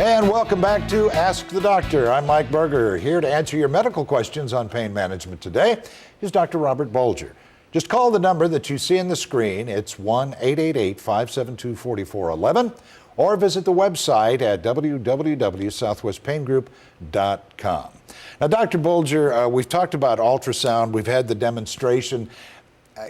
And welcome back to Ask the Doctor. I'm Mike Berger, here to answer your medical questions on pain management. Today is Dr. Robert Bolger. Just call the number that you see on the screen. It's 1-888-572-4411, or visit the website at www.southwestpaingroup.com. Now, Dr. Bolger, we've talked about ultrasound. We've had the demonstration.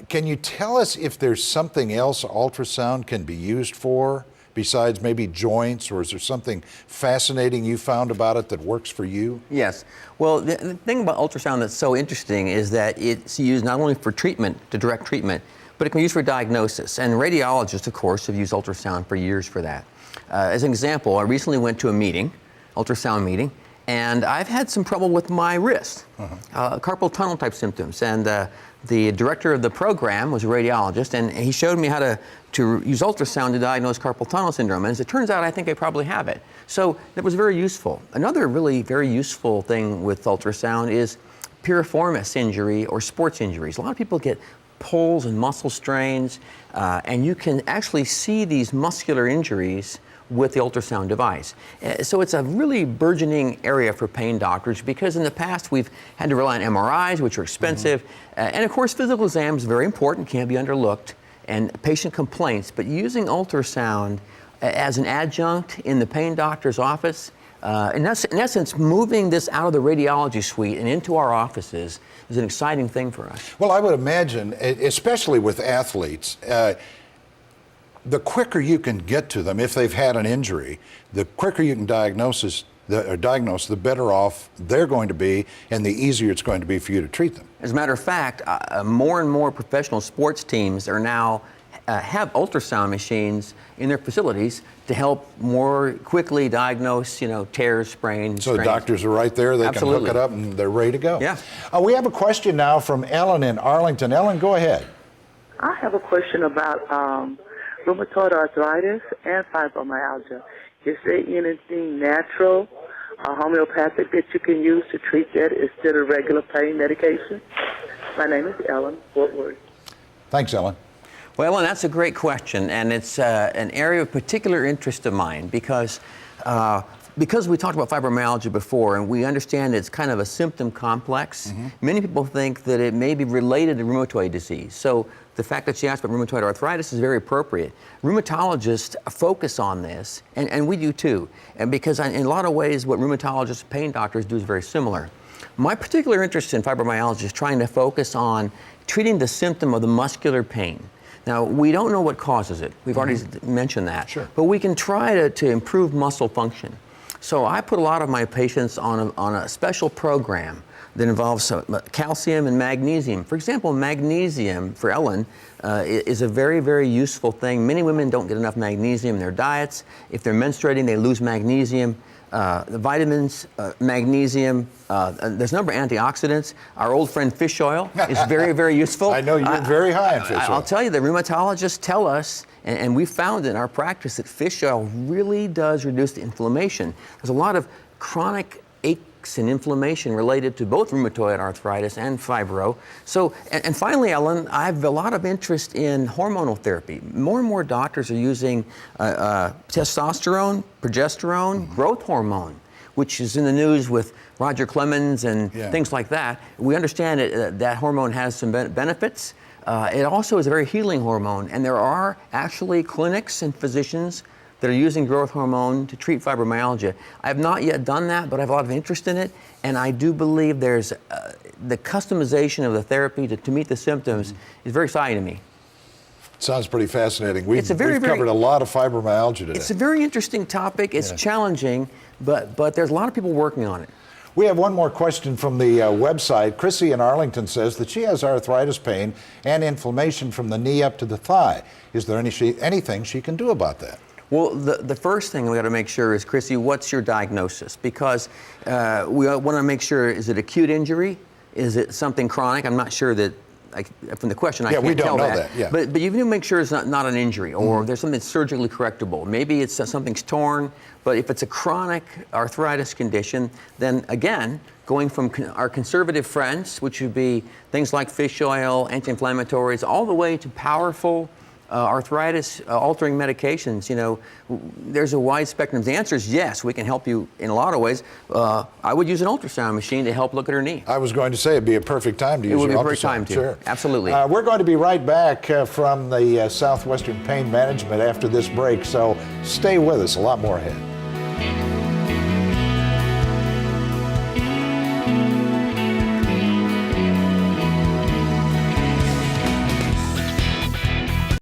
Can you tell us if there's something else ultrasound can be used for besides maybe joints, or is there something fascinating you found about it that works for you? Yes. Well, the thing about ultrasound that's so interesting is that it's used not only for treatment, to direct treatment, but it can be used for diagnosis. And radiologists, of course, have used ultrasound for years for that. As an example, I recently went to a meeting, ultrasound meeting, and I've had some trouble with my wrist, carpal tunnel type symptoms. And the director of the program was a radiologist, and he showed me how to use ultrasound to diagnose carpal tunnel syndrome. And as it turns out, I think I probably have it. So that was very useful. Another really very useful thing with ultrasound is piriformis injury or sports injuries. A lot of people get pulls and muscle strains, and you can actually see these muscular injuries with the ultrasound device. So it's a really burgeoning area for pain doctors, because in the past we've had to rely on MRIs, which are expensive, and of course physical exams, very important, can't be underlooked, and patient complaints, but using ultrasound as an adjunct in the pain doctor's office, in essence, moving this out of the radiology suite and into our offices is an exciting thing for us. Well, I would imagine, especially with athletes, the quicker you can get to them if they've had an injury, the quicker you can diagnose, the better off they're going to be, and the easier it's going to be for you to treat them. As a matter of fact, more and more professional sports teams are now have ultrasound machines in their facilities to help more quickly diagnose, tears, sprains. So the doctors are right there, they Absolutely. Can hook it up and they're ready to go. Yeah. We have a question now from Ellen in Arlington. Ellen, go ahead. I have a question about rheumatoid arthritis and fibromyalgia. Is there anything natural or homeopathic that you can use to treat that instead of regular pain medication? My name is Ellen, Fort Worth. Thanks, Ellen. Well, Ellen, that's a great question, and it's an area of particular interest of mine because we talked about fibromyalgia before, and we understand it's kind of a symptom complex. Many people think that it may be related to rheumatoid disease. So the fact that she asked about rheumatoid arthritis is very appropriate. Rheumatologists focus on this, and we do too. And because in a lot of ways, what rheumatologists and pain doctors do is very similar. My particular interest in fibromyalgia is trying to focus on treating the symptom of the muscular pain. Now, we don't know what causes it. We've already mentioned that. Sure. But we can try to improve muscle function. So I put a lot of my patients on a special program that involves calcium and magnesium. For example, magnesium, for Ellen, is a very, very useful thing. Many women don't get enough magnesium in their diets. If they're menstruating, they lose magnesium. The vitamins, magnesium, there's a number of antioxidants. Our old friend fish oil is very, very useful. I know you're very high on fish oil. I'll tell you, the rheumatologists tell us, and we found in our practice, that fish oil really does reduce the inflammation. There's a lot of chronic aches and inflammation related to both rheumatoid arthritis and fibro. So, and finally, Ellen, I have a lot of interest in hormonal therapy. More and more doctors are using testosterone, progesterone, growth hormone, which is in the news with Roger Clemens and things like that. We understand that hormone has some benefits. It also is a very healing hormone, and there are actually clinics and physicians that are using growth hormone to treat fibromyalgia. I have not yet done that, but I have a lot of interest in it, and I do believe there's the customization of the therapy to meet the symptoms is very exciting to me. Sounds pretty fascinating. We've very, covered a lot of fibromyalgia today. It's a very interesting topic. It's challenging, but there's a lot of people working on it. We have one more question from the website. Chrissy in Arlington says that she has arthritis pain and inflammation from the knee up to the thigh. Is there anything she can do about that? Well, the first thing we got to make sure is, Chrissy, what's your diagnosis? Because we want to make sure, is it acute injury? Is it something chronic? I'm not sure that, from the question, I can't we don't tell know that. Yeah. But you need to make sure it's not an injury, or there's something that's surgically correctable. Maybe it's something's torn, but if it's a chronic arthritis condition, then again, going from our conservative friends, which would be things like fish oil, anti-inflammatories, all the way to powerful arthritis altering medications, there's a wide spectrum. The answer is yes, we can help you in a lot of ways. I would use an ultrasound machine to help look at her knee. I was going to say it'd be a perfect time to use It would your be a perfect time ultrasound. to. Sure. Absolutely. We're going to be right back from the Southwestern Pain Management after this break, so stay with us. A lot more ahead.